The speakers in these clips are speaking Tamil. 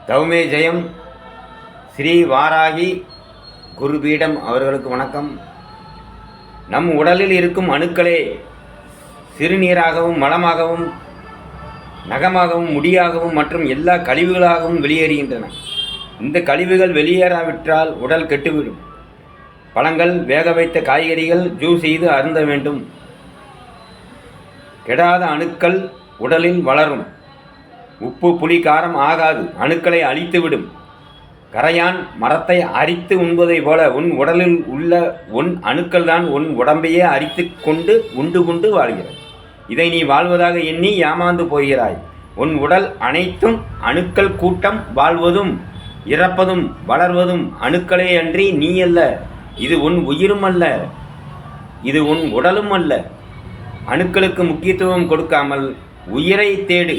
தௌமே ஜெயம் ஸ்ரீ வாராகி குருபீடம் அவர்களுக்கு வணக்கம். நம் உடலில் இருக்கும் அணுக்களே சிறுநீராகவும் மலமாகவும் நகமாகவும் முடியாகவும் மற்றும் எல்லா கழிவுகளாகவும் வெளியேறுகின்றன. இந்த கழிவுகள் வெளியேறாவிட்டால் உடல் கெட்டுவிடும். பழங்கள், வேக வைத்த காய்கறிகள், ஜூஸ் செய்து அருந்த வேண்டும். கெடாத அணுக்கள் உடலில் வளரும். உப்பு, புளி, காரம் ஆகாது, அணுக்களை அழித்துவிடும். கரையான் மரத்தை அரித்து உண்பதை போல உன் உடலில் உள்ள உன் அணுக்கள் தான் உன் உடம்பையே அரித்து கொண்டு உண்டு வாழ்கிறது. இதை நீ வாழ்வதாக எண்ணி ஏமாந்து போகிறாய். உன் உடல் அனைத்தும் அணுக்கள் கூட்டம். வாழ்வதும் இறப்பதும் வளர்வதும் அணுக்களே அன்றி நீ அல்ல. இது உன் உயிரும் அல்ல, இது உன் உடலும் அல்ல. அணுக்களுக்கு முக்கியத்துவம் கொடுக்காமல் உயிரை தேடு.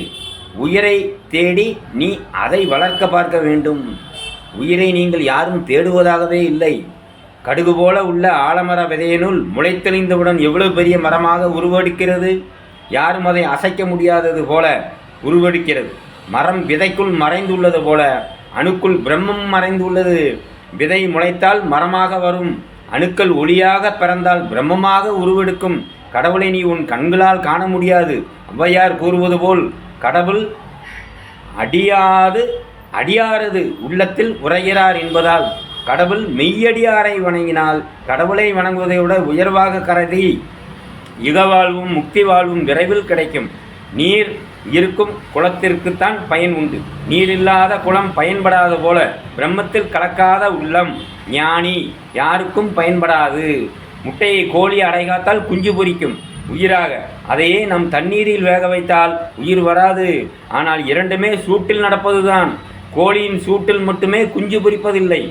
உயிரை தேடி நீ அதை வளர்க்க பார்க்க வேண்டும். உயிரை நீங்கள் யாரும் தேடுவதாகவே இல்லை. கடுகு போல உள்ள ஆலமர விதையினுள் முளைத்தெளிந்தவுடன் எவ்வளவு பெரிய மரமாக உருவெடுக்கிறது. யாரும் அதை அசைக்க முடியாதது போல உருவெடுக்கிறது. மரம் விதைக்குள் மறைந்துள்ளது போல அணுக்குள் பிரம்மம் மறைந்துள்ளது. விதை முளைத்தால் மரமாக வரும். அணுக்கள் ஒளியாக பிறந்தால் பிரம்மமாக உருவெடுக்கும். கடவுளை நீ உன் கண்களால் காண முடியாது. ஔவையார் கூறுவது போல் கடவுள் அடியாரது உள்ளத்தில் உரைகிறார் என்பதால் கடவுள் மெய்யடியாரை வணங்கினால் கடவுளை வணங்குவதை விட உயர்வாக கருதி யுகவாழ்வும் முக்தி வாழ்வும் விரைவில் கிடைக்கும். நீர் இருக்கும் குளத்திற்குத்தான் பயன் உண்டு. நீர் இல்லாத குளம் பயன்படாத போல பிரம்மத்தில் கலக்காத உள்ளம் ஞானி யாருக்கும் பயன்படாது. முட்டையை கோழி அடைகாத்தால் குஞ்சு பொரிக்கும் உயிராக. அதையே நம் தண்ணீரில் வேக வைத்தால் உயிர் வராது. ஆனால் இரண்டுமே சூட்டில் நடப்பதுதான். கோழியின் சூட்டில் மட்டுமே குஞ்சு பொரிப்பதில்லை.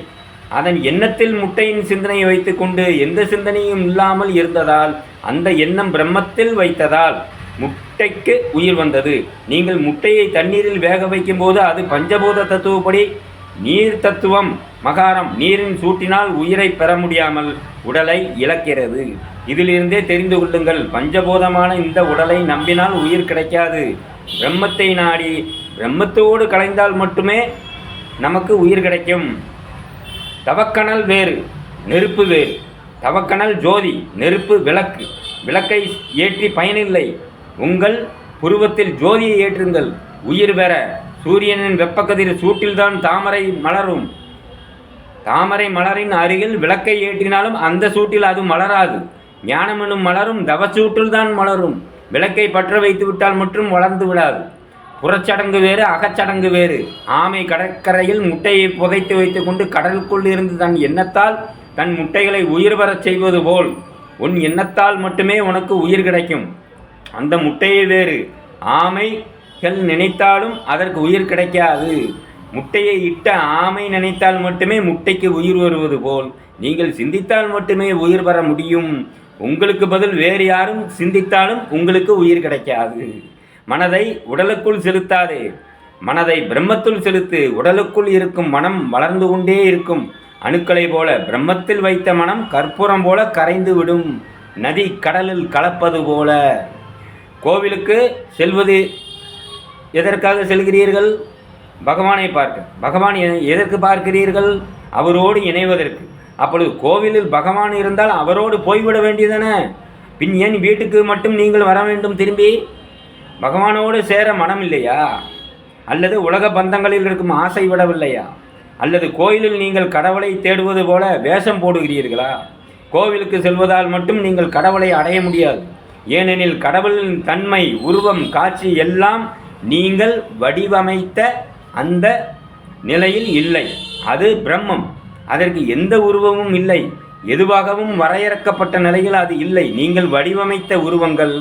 அதன் எண்ணத்தில் முட்டையின் சிந்தனையை வைத்து கொண்டு எந்த சிந்தனையும் இல்லாமல் இருந்ததால் அந்த எண்ணம் பிரம்மத்தில் வைத்ததால் முட்டைக்கு உயிர் வந்தது. நீங்கள் முட்டையை தண்ணீரில் வேக வைக்கும் போது அது பஞ்சபூத தத்துவப்படி நீர் தத்துவம் மகாரம். நீரின் சூட்டினால் உயிரை பெற முடியாமல் உடலை இழக்கிறது. இதிலிருந்தே தெரிந்து கொள்ளுங்கள், பஞ்சபூதமான இந்த உடலை நம்பினால் உயிர் கிடைக்காது. பிரம்மத்தை நாடி பிரம்மத்தோடு கலைந்தால் மட்டுமே நமக்கு உயிர் கிடைக்கும். தவக்கணல் வேறு, நெருப்பு வேறு. தவக்கணல் ஜோதி, நெருப்பு விளக்கு. விளக்கை ஏற்றி பயனில்லை. உங்கள் புருவத்தில் ஜோதியை ஏற்றுங்கள், உயிர் பெற. சூரியனின் வெப்பக்கதிர் சூட்டில்தான் தாமரை மலரும். தாமரை மலரின் அருகில் விளக்கை ஏற்றினாலும் அந்த சூட்டில் அது மலராது. ஞானம் எனும் மலரும் தவச்சூட்டில் தான் மலரும். விளக்கை பற்ற வைத்து விட்டால் மட்டும் வளர்ந்து விடாது. புறச்சடங்கு வேறு, அகச்சடங்கு வேறு. ஆமை கடற்கரையில் முட்டையை புதைத்து வைத்து கொண்டு கடலுக்குள் இருந்து தன் எண்ணத்தால் தன் முட்டைகளை உயிர் பெறச் செய்வது போல் உன் எண்ணத்தால் மட்டுமே உனக்கு உயிர் கிடைக்கும். அந்த முட்டையை வேறு ஆமைகள் நினைத்தாலும் அதற்கு உயிர் கிடைக்காது. முட்டையை இட்ட ஆமை நினைத்தால் மட்டுமே முட்டைக்கு உயிர் வருவது போல் நீங்கள் சிந்தித்தால் மட்டுமே உயிர் பெற முடியும். உங்களுக்கு பதில் வேறு யாரும் சிந்தித்தாலும் உங்களுக்கு உயிர் கிடைக்காது. மனதை உடலுக்குள் செலுத்தாதே, மனதை பிரம்மத்துள் செலுத்து. உடலுக்குள் இருக்கும் மனம் வளர்ந்து கொண்டே இருக்கும். அணுக்களை போல பிரம்மத்தில் வைத்த மனம் கற்பூரம் போல கரைந்து விடும். நதி கடலில் கலப்பது போல. கோவிலுக்கு செல்வது எதற்காக செல்கிறீர்கள்? பகவானை பார்க்க. பகவான் எதற்கு பார்க்கிறீர்கள்? அவரோடு இணைவதற்கு. அப்பொழுது கோவிலில் பகவான் இருந்தால் அவரோடு போய்விட வேண்டியதான. பின் ஏன் வீட்டுக்கு மட்டும் நீங்கள் வர வேண்டும்? திரும்பி பகவானோடு சேர மனம் இல்லையா? அல்லது உலக பந்தங்களில் இருக்கும் ஆசை விடவில்லையா? அல்லது கோயிலில் நீங்கள் கடவுளை தேடுவது போல வேஷம் போடுகிறீர்களா? கோவிலுக்கு செல்வதால் மட்டும் நீங்கள் கடவுளை அடைய முடியாது. ஏனெனில் கடவுளின் தன்மை, உருவம், காட்சி எல்லாம் நீங்கள் வடிவமைத்த அந்த நிலையில் இல்லை. அது பிரம்மம். அதற்கு எந்த உருவமும் இல்லை. எதுவாகவும் வரையறுக்கப்பட்ட நிலையில் அது இல்லை. நீங்கள் வடிவமைத்த உருவங்கள்.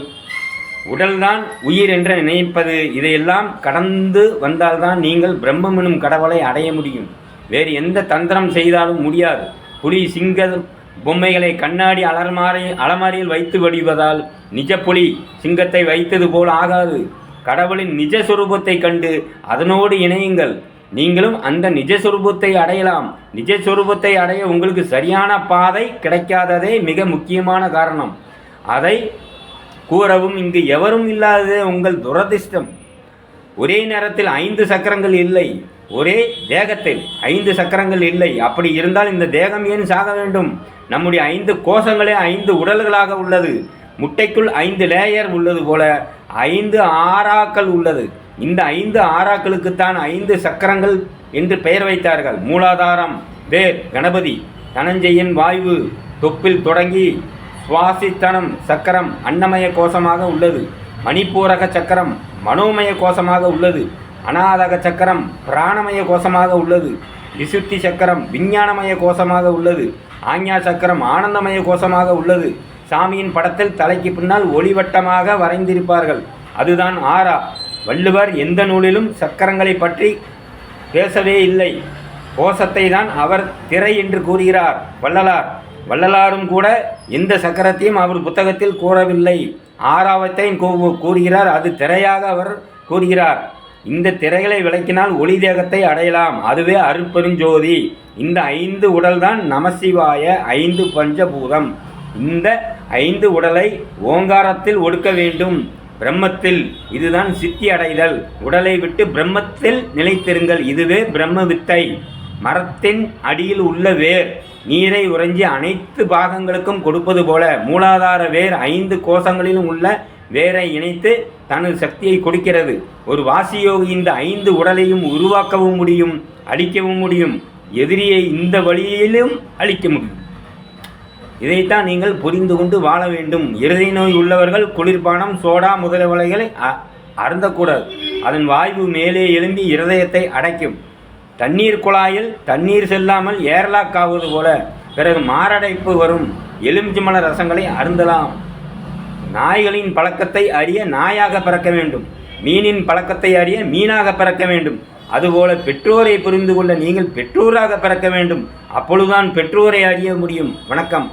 உடல்தான் உயிர் என்று நினைப்பது. இதையெல்லாம் கடந்து வந்தால்தான் நீங்கள் பிரம்மம் எனும் கடவுளை அடைய முடியும். வேறு எந்த தந்திரம் செய்தாலும் முடியாது. புலி, சிங்க பொம்மைகளை கண்ணாடி அலமாரியில் வைத்து வடிவதால் நிஜ புலி சிங்கத்தை வைத்தது போல் ஆகாது. கடவுளின் நிஜ சொரூபத்தை கண்டு அதனோடு இணையுங்கள். நீங்களும் அந்த நிஜ சொரூபத்தை அடையலாம். நிஜ சொரூபத்தை அடைய உங்களுக்கு சரியான பாதை கிடைக்காததே மிக முக்கியமான காரணம். அதை கூறவும் இங்கு எவரும் இல்லாததே உங்கள் துரதிர்ஷ்டம். ஒரே நேரத்தில் 5 சக்கரங்கள் இல்லை, ஒரே தேகத்தில் 5 சக்கரங்கள் இல்லை. அப்படி இருந்தால் இந்த தேகம் ஏன் சாக வேண்டும்? நம்முடைய 5 கோஷங்களே 5 உடல்களாக உள்ளது. முட்டைக்குள் 5 லேயர் உள்ளது போல 5 ஆறாக்கள் உள்ளது. இந்த 5 ஆறாக்களுக்குத்தான் 5 சக்கரங்கள் என்று பெயர் வைத்தார்கள். மூலாதாரம் வேர் கணபதி, தனஞ்செயன் வாயு தொப்பில் தொடங்கி சுவாசித்தனம் சக்கரம் அன்னமய கோஷமாக உள்ளது. மணிப்பூரக சக்கரம் மனோமய கோஷமாக உள்ளது. அநாதக சக்கரம் பிராணமய கோஷமாக உள்ளது. விசுத்தி சக்கரம் விஞ்ஞானமய கோஷமாக உள்ளது. ஆஞ்ஞா சக்கரம் ஆனந்தமய கோஷமாக உள்ளது. சாமியின் படத்தில் தலைக்கு பின்னால் ஒளிவட்டமாக வரைந்திருப்பார்கள். அதுதான் ஆரா. வள்ளுவர் எந்த நூலிலும் சக்கரங்களை பற்றி பேசவே இல்லை. கோஷத்தை தான் அவர் திரை என்று கூறுகிறார் வள்ளலாரும் கூட எந்த சக்கரத்தையும் அவர் புத்தகத்தில் கூறவில்லை. ஆறாவத்தையும் கூறுகிறார், அது திரையாக அவர் கூறுகிறார். இந்த திரைகளை விளக்கினால் ஒளி தேகத்தை அடையலாம், அதுவே அருட்பெருஞ்சோதி. இந்த 5 உடல்தான் நமசிவாய 5 பஞ்சபூதம். இந்த 5 உடலை ஓங்காரத்தில் ஒடுக்க வேண்டும், பிரம்மத்தில். இதுதான் சித்தி அடைதல். உடலை விட்டு பிரம்மத்தில் நிலைத்திருங்கள், இதுவே பிரம்ம வித்தை. மரத்தின் அடியில் உள்ள வேர் நீரை உறைஞ்சி அனைத்து பாகங்களுக்கும் கொடுப்பது போல மூலாதார வேர் 5 கோஷங்களிலும் உள்ள வேரை இணைத்து தனது சக்தியை கொடுக்கிறது. ஒரு வாசியோகி இந்த 5 உடலையும் உருவாக்கவும் முடியும், அழிக்கவும் முடியும். எதிரியை இந்த வழியிலும் அழிக்க முடியும். இதைத்தான் நீங்கள் புரிந்து கொண்டு வாழ வேண்டும். இருதய நோய் உள்ளவர்கள் குளிர்பானம் சோடா முதலியவைகளை அருந்தக்கூடாது. அதன் வாயு மேலே எழும்பி இருதயத்தை அடைக்கும். தண்ணீர் குழாயில் தண்ணீர் செல்லாமல் ஏர்லாக் ஆவது போல பிறகு மாரடைப்பு வரும். எலுமிச்சம்பழ ரசங்களை அருந்தலாம். நாய்களின் பழக்கத்தை அறிய நாயாக பிறக்க வேண்டும், மீனின் பழக்கத்தை அறிய மீனாக பிறக்க வேண்டும். அதுபோல பெற்றோரை புரிந்து கொள்ள நீங்கள் பெற்றோராக பிறக்க வேண்டும். அப்பொழுதுதான் பெற்றோரை அறிய முடியும். வணக்கம்.